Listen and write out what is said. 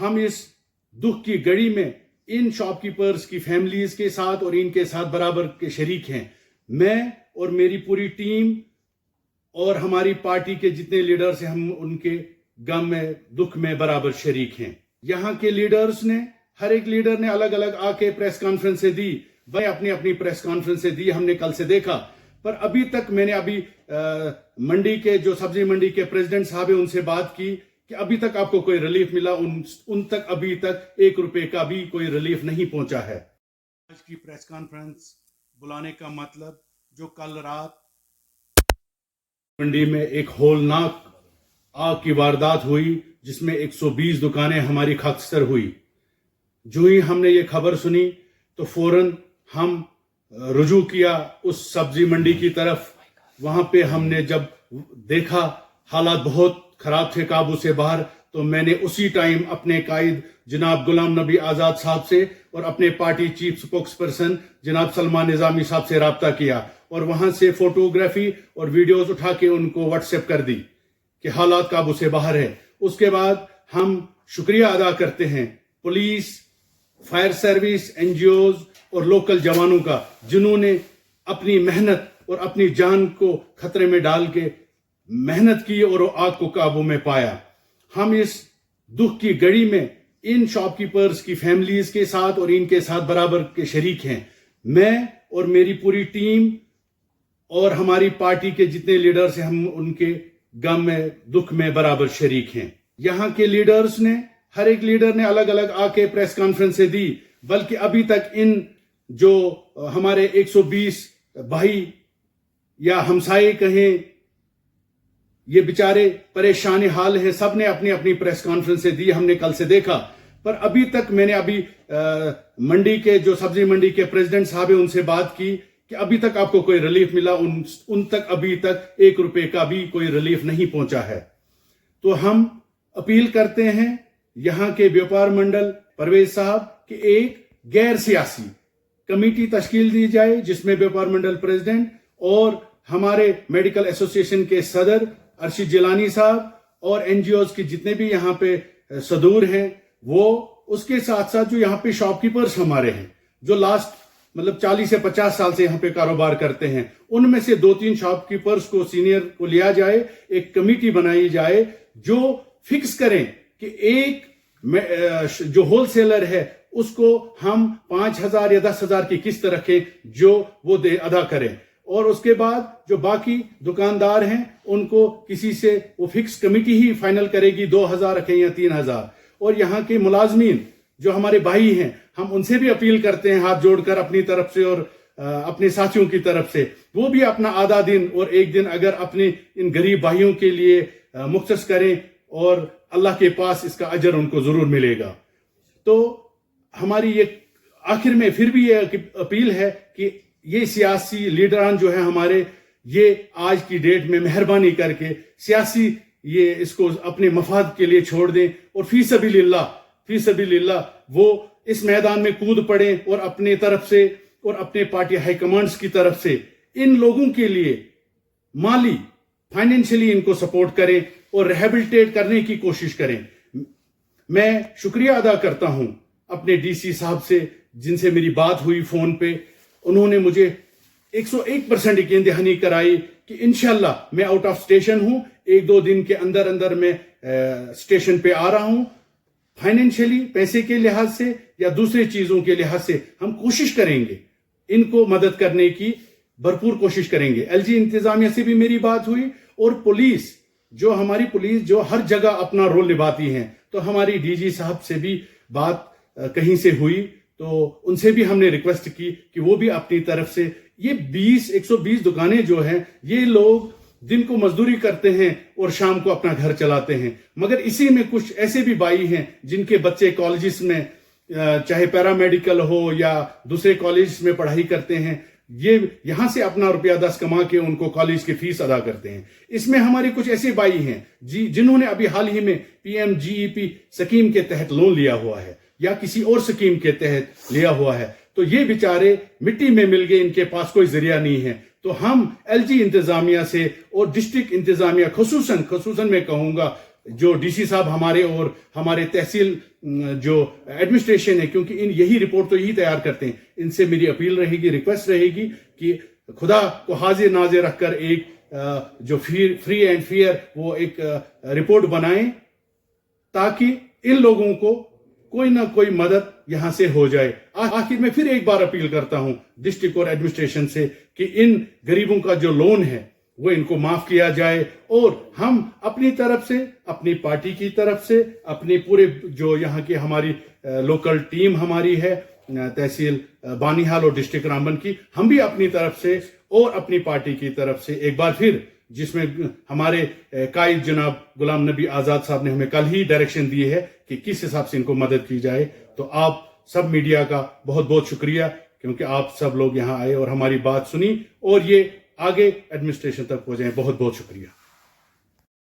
हम इस दुख की घड़ी में इन शॉपकीपर्स की फैमिलीज के साथ और इनके साथ बराबर के शरीक हैं। मैं और मेरी पूरी टीम और हमारी पार्टी के जितने लीडर्स हैं, हम उनके गम में दुख में बराबर शरीक हैं। यहाँ के लीडर्स ने, हर एक लीडर ने अलग अलग आके प्रेस कॉन्फ्रेंसें दी, वह अपनी अपनी प्रेस कॉन्फ्रेंसें दी, हमने कल से देखा। पर अभी तक मैंने मंडी के जो सब्जी मंडी के प्रेसिडेंट साहब है उनसे बात की कि अभी तक आपको कोई रिलीफ मिला? उन तक अभी तक 1 रुपए का भी कोई रिलीफ नहीं पहुंचा है। आज की प्रेस कॉन्फ्रेंस बुलाने का मतलब, जो कल रात मंडी में एक होलनाक आग की वारदात हुई जिसमें 120 दुकानें हमारी खाकसर हुई, जो ही हमने ये खबर सुनी तो फौरन हम रुजू किया उस सब्जी मंडी की तरफ। वहां पे हमने जब देखा हालात बहुत खराब थे, काबू से बाहर, तो मैंने उसी टाइम अपने कायद जनाब गुलाम नबी आजाद साहब से और अपने पार्टी चीफ स्पोक्स पर्सन जनाब सलमान निजामी साहब से राब्ता किया और वहां से फोटोग्राफी और वीडियोस उठा के उनको व्हाट्सएप कर दी कि हालात काबू से बाहर है। उसके बाद हम शुक्रिया अदा करते हैं पुलिस, फायर सर्विस, एनजीओज और लोकल जवानों का, जिन्होंने अपनी मेहनत और अपनी जान को खतरे में डाल के मेहनत की और आग को काबू में पाया। हम इस दुख की घड़ी में इन शॉपकीपर्स की फैमिलीज के साथ और इनके साथ बराबर के शरीक हैं। मैं और मेरी पूरी टीम और हमारी पार्टी के जितने लीडर्स हैं, हम उनके गम में दुख में बराबर शरीक हैं। यहाँ के लीडर्स ने, हर एक लीडर ने अलग अलग आके प्रेस कॉन्फ्रेंसें दी, बल्कि अभी तक इन जो हमारे 120 भाई या हमसाये कहें, ये बेचारे परेशान हाल हैं, सब ने अपनी अपनी प्रेस कॉन्फ्रेंसें दी, हमने कल से देखा। पर अभी तक मैंने मंडी के जो सब्जी मंडी के प्रेसिडेंट साहब है उनसे बात की कि अभी तक आपको कोई रिलीफ मिला? उन तक अभी तक 1 रुपए का भी कोई रिलीफ नहीं पहुंचा है। तो हम अपील करते हैं यहाँ के व्यापार मंडल परवेज साहब कि एक गैर सियासी कमेटी तश्कील दी जाए, जिसमें व्यापार मंडल प्रेसिडेंट और हमारे मेडिकल एसोसिएशन के सदर अर्शिद जिलानी साहब और एनजीओज के जितने भी यहाँ पे सदूर हैं वो, उसके साथ साथ जो यहाँ पे शॉपकीपर्स हमारे हैं, जो लास्ट 40 से 50 साल से यहाँ पे कारोबार करते हैं, उनमें से 2-3 शॉपकीपर्स को सीनियर को लिया जाए, एक कमेटी बनाई जाए जो फिक्स करें कि एक जो होलसेलर है उसको हम 5,000 या 10,000 की किस्त रखें जो वो अदा करें, और उसके बाद जो बाकी दुकानदार हैं उनको किसी से वो फिक्स कमेटी ही फाइनल करेगी, 2,000 रखें या 3,000। और यहाँ के मुलाजमीन जो हमारे भाई हैं, हम उनसे भी अपील करते हैं हाथ जोड़कर अपनी तरफ से और अपने साथियों की तरफ से, वो भी अपना आधा दिन और 1 दिन अगर अपने इन गरीब भाइयों के लिए मुख्तस करें और अल्लाह के पास इसका अजर उनको जरूर मिलेगा। तो हमारी ये आखिर में फिर भी ये अपील है कि ये सियासी लीडरान जो है हमारे, ये आज की डेट में मेहरबानी करके सियासी ये इसको अपने मफाद के लिए छोड़ दें और फी सबिलिल्लाह वो इस मैदान में कूद पड़े और अपने तरफ से और अपने पार्टी हाईकमांड्स की तरफ से इन लोगों के लिए माली फाइनेंशियली इनको सपोर्ट करें और रिहेबिलिटेट करने की कोशिश करें। मैं शुक्रिया अदा करता हूं अपने डीसी साहब से, जिनसे मेरी बात हुई फोन पे। उन्होंने मुझे 101% यकीन दहानी कराई कि इंशाल्लाह मैं आउट ऑफ स्टेशन हूं, 1-2 दिन के अंदर अंदर मैं स्टेशन पे आ रहा हूं। फाइनेंशियली, पैसे के लिहाज से या दूसरे चीजों के लिहाज से हम कोशिश करेंगे, इनको मदद करने की भरपूर कोशिश करेंगे। एलजी इंतजामिया से भी मेरी बात हुई और पुलिस, जो हमारी पुलिस जो हर जगह अपना रोल निभाती है, तो हमारी डीजी साहब से भी बात कहीं से हुई, तो उनसे भी हमने रिक्वेस्ट की कि वो भी अपनी तरफ से ये 120 दुकानें जो हैं, ये लोग दिन को मजदूरी करते हैं और शाम को अपना घर चलाते हैं, मगर इसी में कुछ ऐसे भी भाई हैं जिनके बच्चे कॉलेजेस में, चाहे पैरामेडिकल हो या दूसरे कॉलेज में पढ़ाई करते हैं, ये यहां से अपना ₹10 कमा के उनको कॉलेज की फीस अदा करते हैं। इसमें हमारे कुछ ऐसे भाई हैं जिन्होंने अभी हाल ही में PMGEP स्कीम के तहत लोन लिया हुआ है या किसी और स्कीम के तहत लिया हुआ है, तो ये बेचारे मिट्टी में मिल गए, इनके पास कोई जरिया नहीं है। तो हम LG इंतजामिया से और डिस्ट्रिक्ट इंतजामिया, खसूसन मैं कहूंगा جو ڈی سی صاحب ہمارے اور ہمارے تحصیل جو ایڈمنسٹریشن ہے، کیونکہ یہی رپورٹ تو یہی تیار کرتے ہیں، ان سے میری اپیل رہے گی، ریکویسٹ رہے گی کہ خدا کو حاضر ناظر رکھ کر ایک جو فری اینڈ فیئر وہ ایک رپورٹ بنائیں، تاکہ ان لوگوں کو کوئی نہ کوئی مدد یہاں سے ہو جائے۔ آخر میں پھر ایک بار اپیل کرتا ہوں ڈسٹرکٹ اور ایڈمنسٹریشن سے کہ ان غریبوں کا جو لون ہے وہ ان کو معاف کیا جائے، اور ہم اپنی طرف سے، اپنی پارٹی کی طرف سے، اپنے پورے جو یہاں کی ہماری لوکل ٹیم ہماری ہے تحصیل بانیہال اور ڈسٹرکٹ رامبن کی، ہم بھی اپنی طرف سے اور اپنی پارٹی کی طرف سے ایک بار پھر، جس میں ہمارے قائد جناب غلام نبی آزاد صاحب نے ہمیں کل ہی ڈائریکشن دی ہے کہ کس حساب سے ان کو مدد کی جائے۔ تو آپ سب میڈیا کا بہت بہت شکریہ، کیونکہ آپ سب لوگ یہاں آئے اور ہماری بات سنی اور یہ آگے ایڈمنسٹریشن تک پہنچائیں۔ بہت بہت شکریہ۔